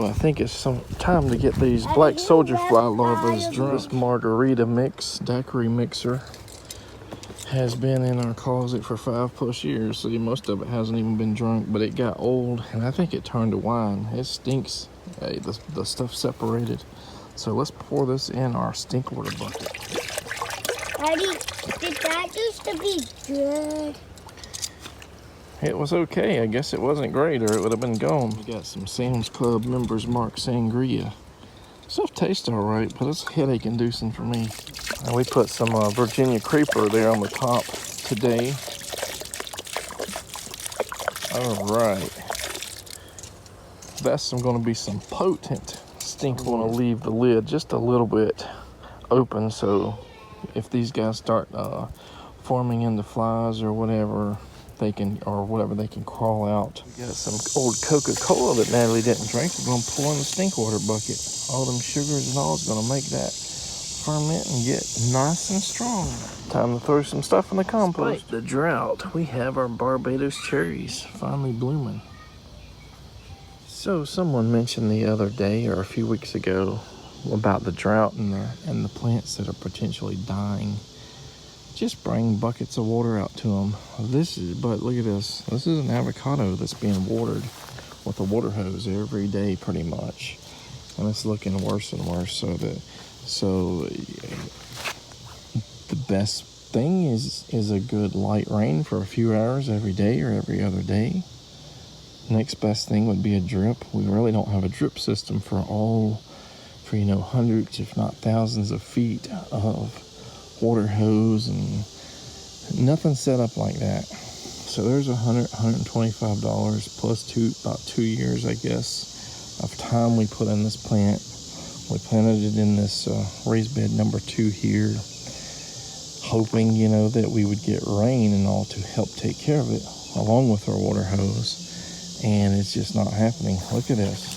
I think it's some time to get these black soldier fly larvae dry. This margarita mix, daiquiri mixer, has been in our closet for 5+ years. So most of it hasn't even been drunk, but it got old and I think it turned to wine. It stinks. Hey, the stuff separated. So let's pour this in our stink water bucket. Daddy, did that used to be good? It was okay. I guess it wasn't great or it would have been gone. We got some Sam's Club members mark sangria. Stuff tastes all right, but it's headache inducing for me. And we put some Virginia creeper there on the top today. All right. That's going to be some potent stink. I'm going to leave the lid just a little bit open, so if these guys start forming into flies or whatever, they can crawl out. We got some old Coca-Cola that Natalie didn't drink. We're going to pour in the stink water bucket. All them sugars and all is going to make that ferment and get nice and strong. Time to throw some stuff in the compost. Despite the drought, we have our Barbados cherries finally blooming. So someone mentioned the other day or a few weeks ago about the drought and the plants that are potentially dying. Just bring buckets of water out to them. But look at this. This is an avocado that's being watered with a water hose every day pretty much. And it's looking worse and worse. So the best thing is a good light rain for a few hours every day or every other day. Next best thing would be a drip. We really don't have a drip system for hundreds if not thousands of feet of water hose, and nothing set up like that. So there's $125 plus about 2 years, I guess, of time we put in this plant. We planted it in this raised bed number 2 here, hoping, that we would get rain and all to help take care of it along with our water hose. And it's just not happening. Look at this.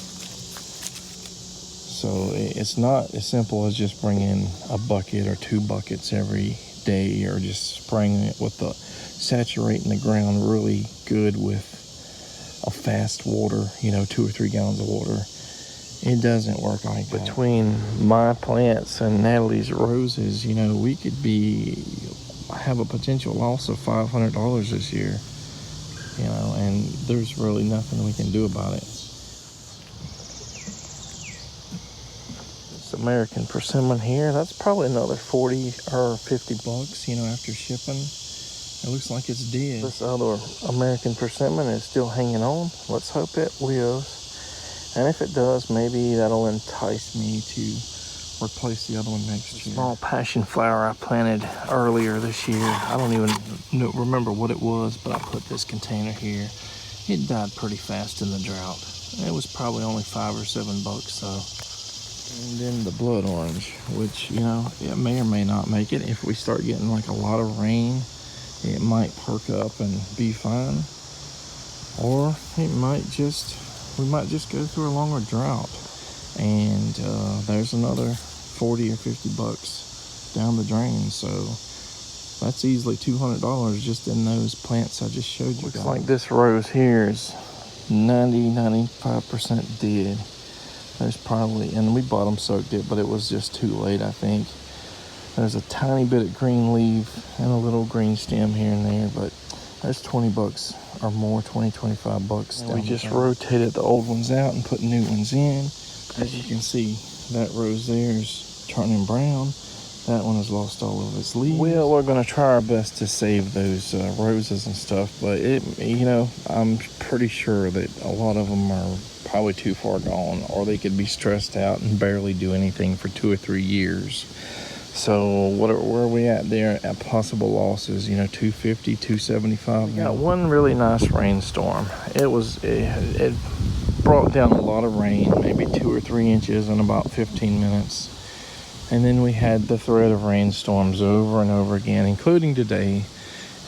So it's not as simple as just bringing a bucket or 2 buckets every day or just spraying it with saturating the ground really good with a fast water, 2 or 3 gallons of water. It doesn't work like that. Between my plants and Natalie's roses, we could have a potential loss of $500 this year, and there's really nothing we can do about it. American persimmon here, that's probably another 40 or 50 bucks, after shipping. It looks like it's dead. This other American persimmon is still hanging on. Let's hope it lives. And if it does, maybe that'll entice me to replace the other one next year. Small passion flower I planted earlier this year. I don't even remember what it was, but I put this container here. It died pretty fast in the drought. It was probably only $5 or $7, so. And then the blood orange, which, it may or may not make it. If we start getting like a lot of rain, it might perk up and be fine. Or we might just go through a longer drought. And there's another 40 or 50 bucks down the drain. So that's easily $200 just in those plants I just showed you. Looks like this rose here is 95% dead. There's probably, and we bottom soaked it, but it was just too late, I think. There's a tiny bit of green leaf and a little green stem here and there, but there's 20 bucks or more, 20, 25 bucks. And we just rotated the old ones out and put new ones in. As you can see, that rose there is turning brown. That one has lost all of its leaves. Well, we're going to try our best to save those roses and stuff, but I'm pretty sure that a lot of them are probably too far gone, or they could be stressed out and barely do anything for 2 or 3 years. So where are we at there at possible losses? 250, 275. We got one really nice rainstorm. It brought down a lot of rain, maybe 2 or 3 inches in about 15 minutes. And then we had the threat of rainstorms over and over again, including today.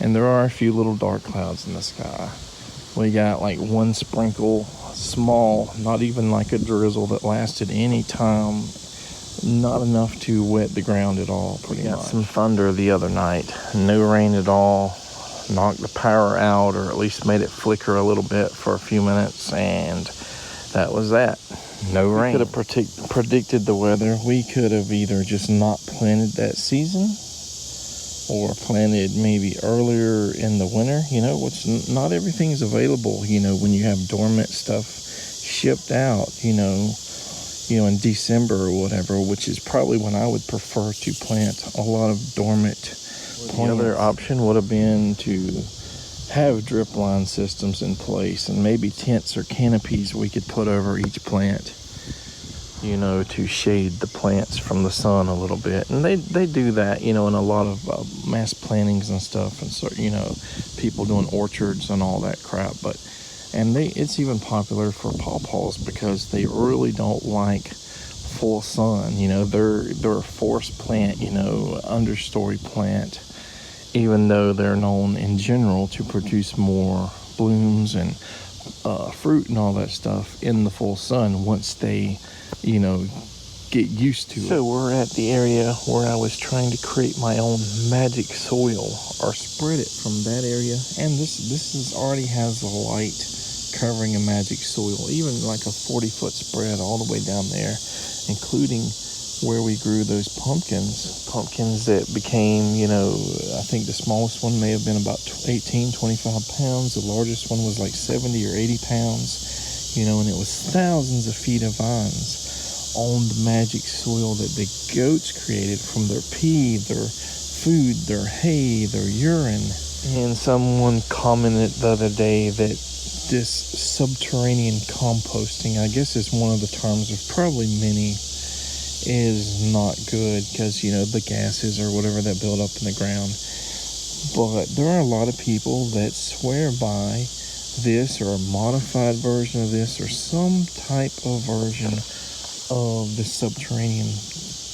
And there are a few little dark clouds in the sky. We got like one sprinkle, small, not even like a drizzle that lasted any time. Not enough to wet the ground at all, pretty much. Got some thunder the other night. No rain at all. Knocked the power out, or at least made it flicker a little bit for a few minutes. And that was that. No rain. We could have predicted the weather. We could have either just not planted that season or planted maybe earlier in the winter, which not everything is available, when you have dormant stuff shipped out, in December or whatever, which is probably when I would prefer to plant a lot of dormant plants. The other option would have been to have drip line systems in place and maybe tents or canopies we could put over each plant, to shade the plants from the sun a little bit. And they do that, in a lot of mass plantings and stuff. And so, people doing orchards and all that crap. It's even popular for pawpaws because they really don't like full sun. They're a forest plant, understory plant, even though they're known in general to produce more blooms and fruit and all that stuff in the full sun once they, get used to it. So we're at the area where I was trying to create my own magic soil or spread it from that area. And this already has a light covering a magic soil, even like a 40-foot spread all the way down there, including where we grew those pumpkins that became, I think the smallest one may have been about 25 pounds. The largest one was like 70 or 80 pounds, and it was thousands of feet of vines on the magic soil that the goats created from their pee, their food, their hay, their urine. And someone commented the other day that this subterranean composting, I guess is one of the terms of probably many, is not good because, the gases or whatever that build up in the ground. But there are a lot of people that swear by this or a modified version of this or some type of version of the subterranean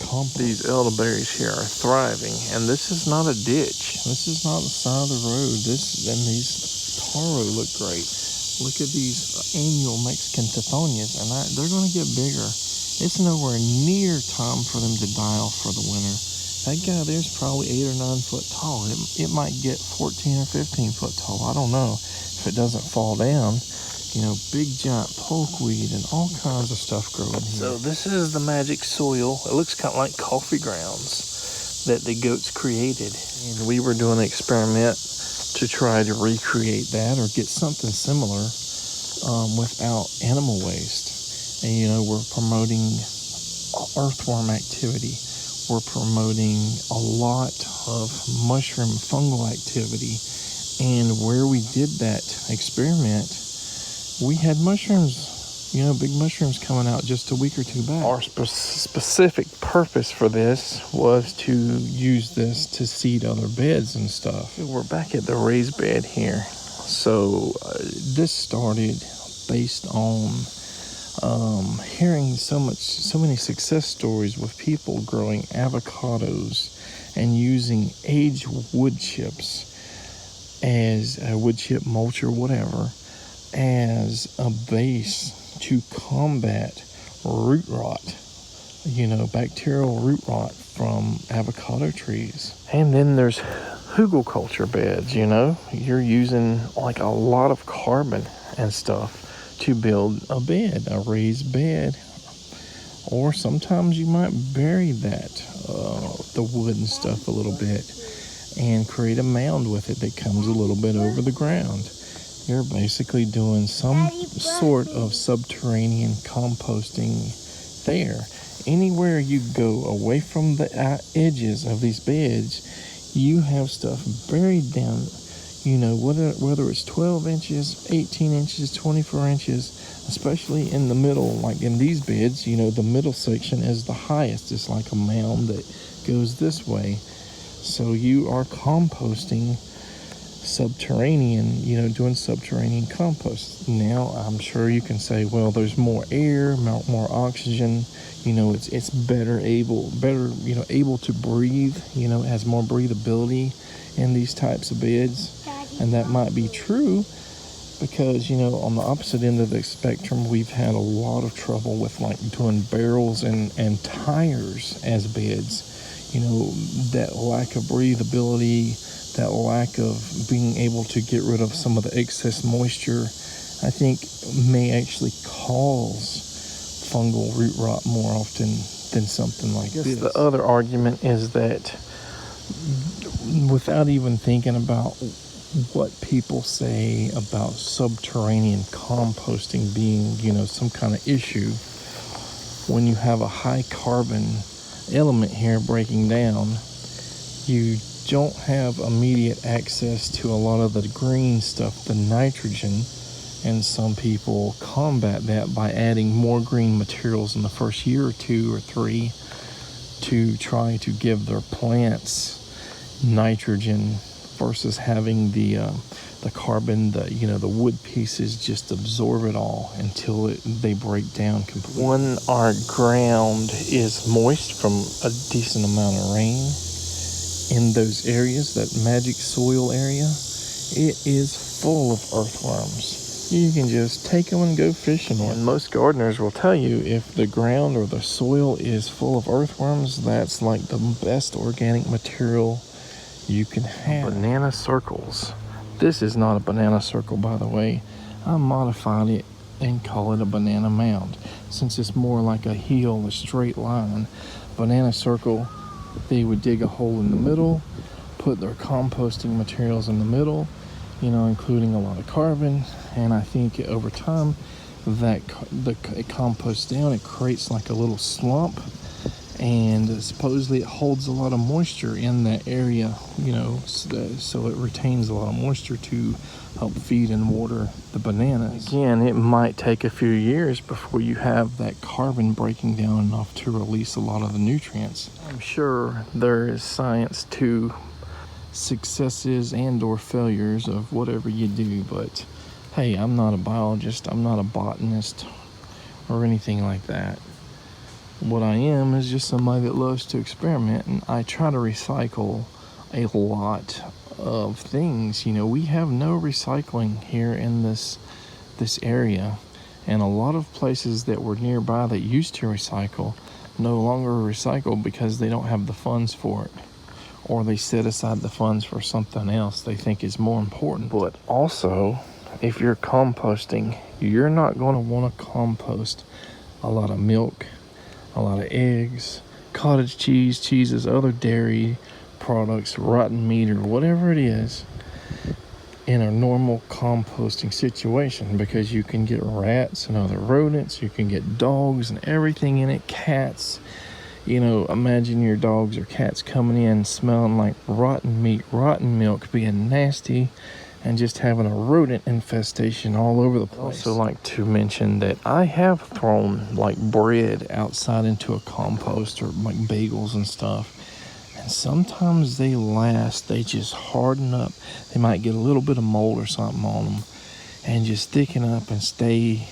compost. These elderberries here are thriving, and this is not a ditch. This is not the side of the road. These taro look great. Look at these annual Mexican tithonias, and they're going to get bigger. It's nowhere near time for them to die off for the winter. That guy there's probably 8 or 9 foot tall. It might get 14 or 15 foot tall. I don't know if it doesn't fall down. Big giant pokeweed and all kinds of stuff growing here. So this is the magic soil. It looks kind of like coffee grounds that the goats created. And we were doing an experiment to try to recreate that or get something similar without animal waste. And, we're promoting earthworm activity. We're promoting a lot of mushroom fungal activity. And where we did that experiment, we had mushrooms, big mushrooms coming out just a week or two back. Our specific purpose for this was to use this to seed other beds and stuff. We're back at the raised bed here. So this started based on hearing so many success stories with people growing avocados and using aged wood chips as a wood chip mulch or whatever as a base to combat root rot, bacterial root rot from avocado trees. And then there's hugelkultur beds, you're using like a lot of carbon and stuff to build a bed, a raised bed. Or sometimes you might bury the wood and stuff a little bit and create a mound with it that comes a little bit over the ground. You're basically doing some sort of subterranean composting there. Anywhere you go away from the edges of these beds, you have stuff buried down, whether it's 12 inches, 18 inches, 24 inches, especially in the middle, like in these beds, the middle section is the highest. It's like a mound that goes this way. So you are composting subterranean, doing subterranean compost. Now, I'm sure you can say, well, there's more air, more oxygen, it's better able to breathe, it has more breathability in these types of beds. And that might be true because, on the opposite end of the spectrum, we've had a lot of trouble with like doing barrels and tires as beds. That lack of breathability, that lack of being able to get rid of some of the excess moisture I think may actually cause fungal root rot more often than something like this. The other argument is that without even thinking about what people say about subterranean composting being, some kind of issue, when you have a high carbon element here breaking down, you don't have immediate access to a lot of the green stuff, the nitrogen, and some people combat that by adding more green materials in the first year or 2 or 3 to try to give their plants nitrogen versus having the carbon, the wood pieces just absorb it all until they break down completely. When our ground is moist from a decent amount of rain, in those areas, that magic soil area, it is full of earthworms. You can just take them and go fishing with. And most gardeners will tell you if the ground or the soil is full of earthworms, that's like the best organic material you can have. Banana circles. This is not a banana circle, by the way. I modified it and call it a banana mound. Since it's more like a heel, a straight line, banana circle, they would dig a hole in the middle, put their composting materials in the middle, including a lot of carbon, and I think over time that it composts down, it creates like a little slump, and supposedly it holds a lot of moisture in that area, so it retains a lot of moisture to help feed and water the bananas. Again, it might take a few years before you have that carbon breaking down enough to release a lot of the nutrients. I'm sure there is science to successes and or failures of whatever you do, but hey, I'm not a biologist, I'm not a botanist or anything like that. What I am is just somebody that loves to experiment, and I try to recycle a lot of things. We have no recycling here in this area, and a lot of places that were nearby that used to recycle no longer recycle because they don't have the funds for it, or they set aside the funds for something else they think is more important. But also, if you're composting, you're not going to want to compost a lot of milk, a lot of eggs, cottage cheeses, other dairy products, rotten meat, or whatever it is in a normal composting situation, because you can get rats and other rodents, you can get dogs and everything in it, cats. Imagine your dogs or cats coming in smelling like rotten meat, rotten milk, being nasty, and just having a rodent infestation all over the place. I also like to mention that I have thrown like bread outside into a compost, or like bagels and stuff, and sometimes they last, they just harden up. They might get a little bit of mold or something on them and just thicken up and stay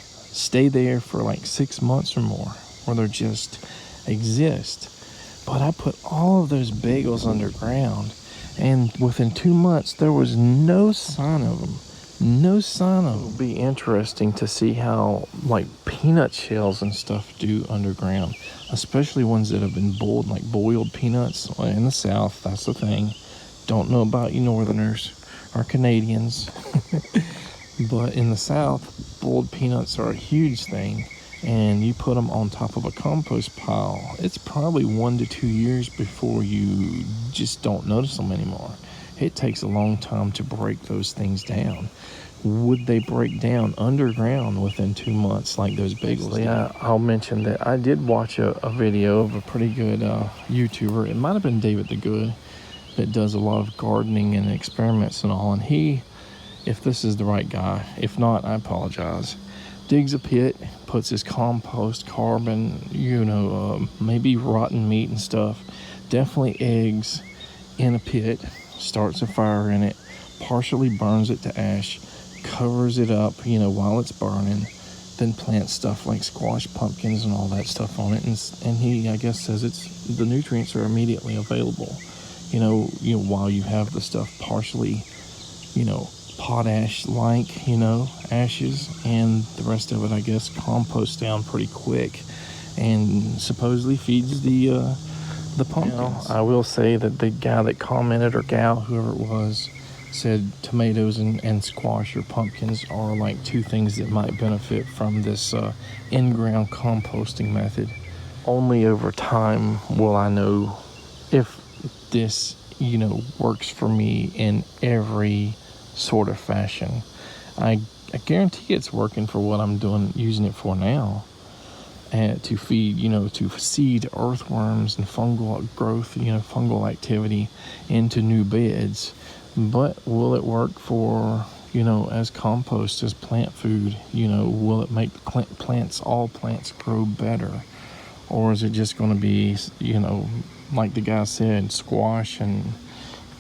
there for like 6 months or more, where they're just exist. But I put all of those bagels underground, and within 2 months there was no sign of them. It'll be interesting to see how like peanut shells and stuff do underground, especially ones that have been boiled, like boiled peanuts. In the South, that's the thing. Don't know about you Northerners or Canadians, but in the South, boiled peanuts are a huge thing. And you put them on top of a compost pile, it's probably 1 to 2 years before you just don't notice them anymore. It takes a long time to break those things down. Would they break down underground within 2 months like those bagels? Yeah, I'll mention that I did watch a video of a pretty good YouTuber. It might have been David the Good, that does a lot of gardening and experiments and all. And he, if this is the right guy, if not, I apologize, digs a pit, puts his compost, carbon, maybe rotten meat and stuff, definitely eggs, in a pit, starts a fire in it, partially burns it to ash, covers it up, while it's burning, then plants stuff like squash, pumpkins, and all that stuff on it, and he, I guess, says the nutrients are immediately available, while you have the stuff partially, potash-like, ashes, and the rest of it, I guess, composts down pretty quick, and supposedly feeds the pumpkins. I will say that the guy that commented, or gal, whoever it was, said tomatoes and squash or pumpkins are like two things that might benefit from this in-ground composting method. Only over time will I know if this, works for me in every sort of fashion. I guarantee it's working for what I'm using it for now. And to feed, to seed earthworms and fungal growth, fungal activity into new beds. But will it work for, as compost, as plant food? Will it make all plants grow better? Or is it just going to be, like the guy said, squash and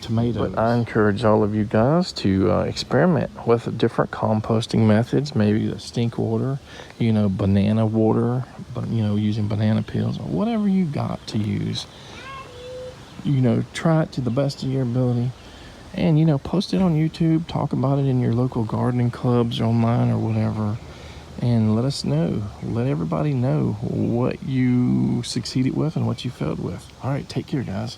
tomatoes? But I encourage all of you guys to experiment with different composting methods. Maybe the stink water, banana water, but using banana peels or whatever you got to use. Try it to the best of your ability, and post it on YouTube. Talk about it in your local gardening clubs, online, or whatever, and let us know. Let everybody know what you succeeded with and what you failed with. All right, take care, guys.